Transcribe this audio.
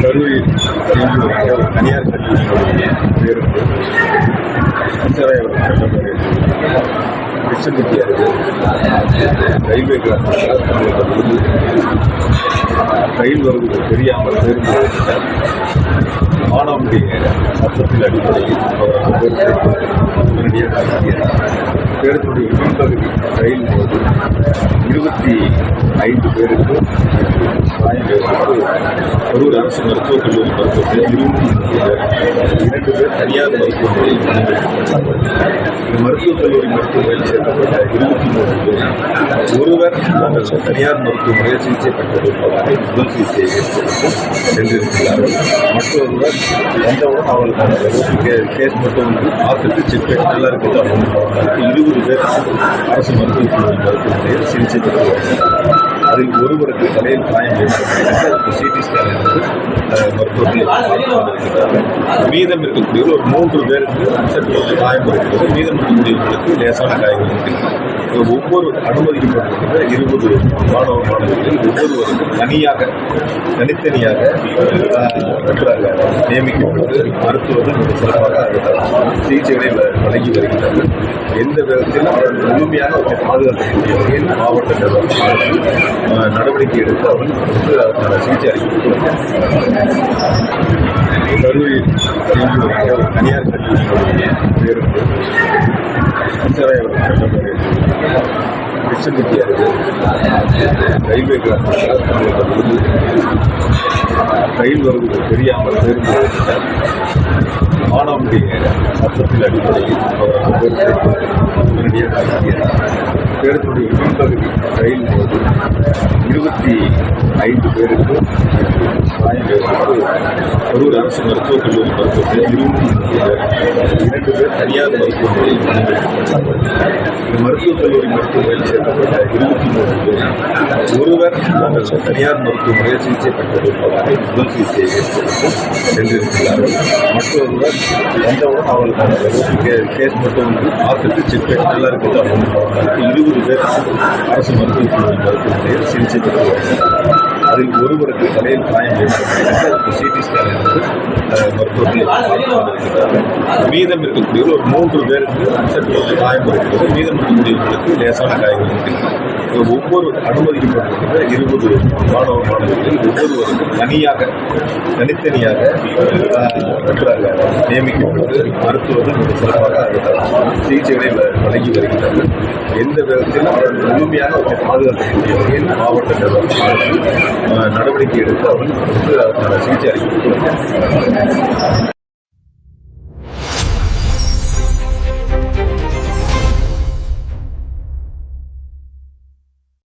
கரூரில் இயங்கி வருகிற ஒரு தனியார் கல்லூரியினுடைய பேருந்து சஞ்சராயபுரம் சென்றவர்கள் கிருஷ்ணகிரி அருகே ரயில்வே கிராமத்தில் ரயில் வருவது தெரியாமல் பேருந்து மாணவனுடைய சத்தத்தின் அடிப்படையில் அவர் உடனடியாக பேருந்துடைய பின்பகுதி ரயில் போது 25 பேருக்கு காயம் ஏற்பட்டு கரூர் அரசு மருத்துவக் கல்லூரி மருத்துவத்தில் 2 பேர் தனியார் மருத்துவமனையில் இந்த மருத்துவக் கல்லூரி மருத்துவமனையில் சேர்க்கப்பட்ட 23 பேர் ஒருவர் தனியார் மருத்துவமனையில் சிகிச்சை பெற்றதற்காக முதல் சிகிச்சையை சென்றிருக்கிறார்கள். மற்றொருவர் வந்தவுடன் அவர்களுக்கு கேஸ் மட்டும் பார்த்துட்டு செக் பண்ணி நல்லா இருக்குது 20 பேர் அரசு மருத்துவக் கல்லூரி மருத்துவமனையில் சிகிச்சை பெற்று வருகிறார்கள். அதில் ஒருவருக்கு தலையில் காயம் ஏற்பட்டு சிடி ஸ்கேன் எடுத்து மருத்துவத்தில் மீதம் இருக்கக்கூடிய ஒரு 3 பேருக்கு சற்று காயம் இருக்கிறது. மீதம் இருக்கக்கூடியவர்களுக்கு லேசான காயங்கள் இருக்கிறது. ஒவ்வொரு அனுமதிக்கப்பட்டிருக்கிற 20 மாணவர்களில் ஒவ்வொருவருக்கும் தனித்தனியாக நியமிக்கப்பட்டு மருத்துவர்கள் மிக சிறப்பாக சிகிச்சைகளை வழங்கி வருகின்றனர். எந்த விதத்தில் அவர்கள் முழுமையாக பாதுகாக்க முடிய வகையில் மாவட்ட நிர்வாகம் நடவடிக்கை எடுத்து அவர்கள் அதற்கான சிகிச்சை அளிக்கப்பட்டு கரூரில் இயங்கி வருகிற ஒரு தனியார் கல்லூரியினுடைய பேருந்து சஞ்சராயபுரம் சென்றவர்கள் கிருஷ்ணகிரி அருகே ரயில்வே கிராமத்தில் ரயில் வருவது தெரியாமல் பேருந்து மாணவனுடைய சத்தத்தின் அடிப்படையில் அவர் உடனடியாக பேருந்துடைய பின்பகுதி ரயில் போது 25 பேருக்கு காயம் ஏற்பட்டு கரூர் அரசு மருத்துவக் கல்லூரி மருத்துவத்தில் 2 பேர் தனியார் மருத்துவமனையில் இந்த மருத்துவக் கல்லூரி மருத்துவமனையில் சேர்க்கப்பட்ட 23 பேர் ஒருவர் தனியார் மருத்துவமனையில் சிகிச்சை பெற்றதற்காக முதல் சிகிச்சையை சென்றிருக்கிறார்கள். மற்றொருவர் வந்தவுடன் அவர்களுக்கு கேஸ் மட்டும் பார்த்துட்டு செக் பண்ணி நல்லா இருக்குது 20 பேர் அரசு மருத்துவக் கல்லூரி மருத்துவமனையில் சிகிச்சை பெற்று வருகிறார்கள். அதில் ஒருவருக்கு தலையில் காயம் ஏற்பட்டு சிடி ஸ்கேன் எடுத்து மருத்துவத்தில் மீதம் இருக்கக்கூடிய ஒரு 3 பேருக்கு சற்று காயம் இருக்கிறது. மீதம் இருக்கக்கூடியவர்களுக்கு லேசான காயங்கள் இருக்கிறது. ஒவ்வொரு அனுமதிக்கப்பட்டிருக்கிற 20 மாணவர்களில் ஒவ்வொருவருக்கும் தனித்தனியாக நியமிக்கப்பட்டு மருத்துவர்கள் மிக சிறப்பாக சிகிச்சைகளை வழங்கி வருகின்றனர். எந்த விதத்தில் அவர்கள் முழுமையாக பாதுகாக்க முடிய வகையில் மாவட்ட நிர்வாகம் நடவடிக்கை எடுத்து அவர்கள் அதற்கான சிகிச்சை அளிக்கப்பட்டு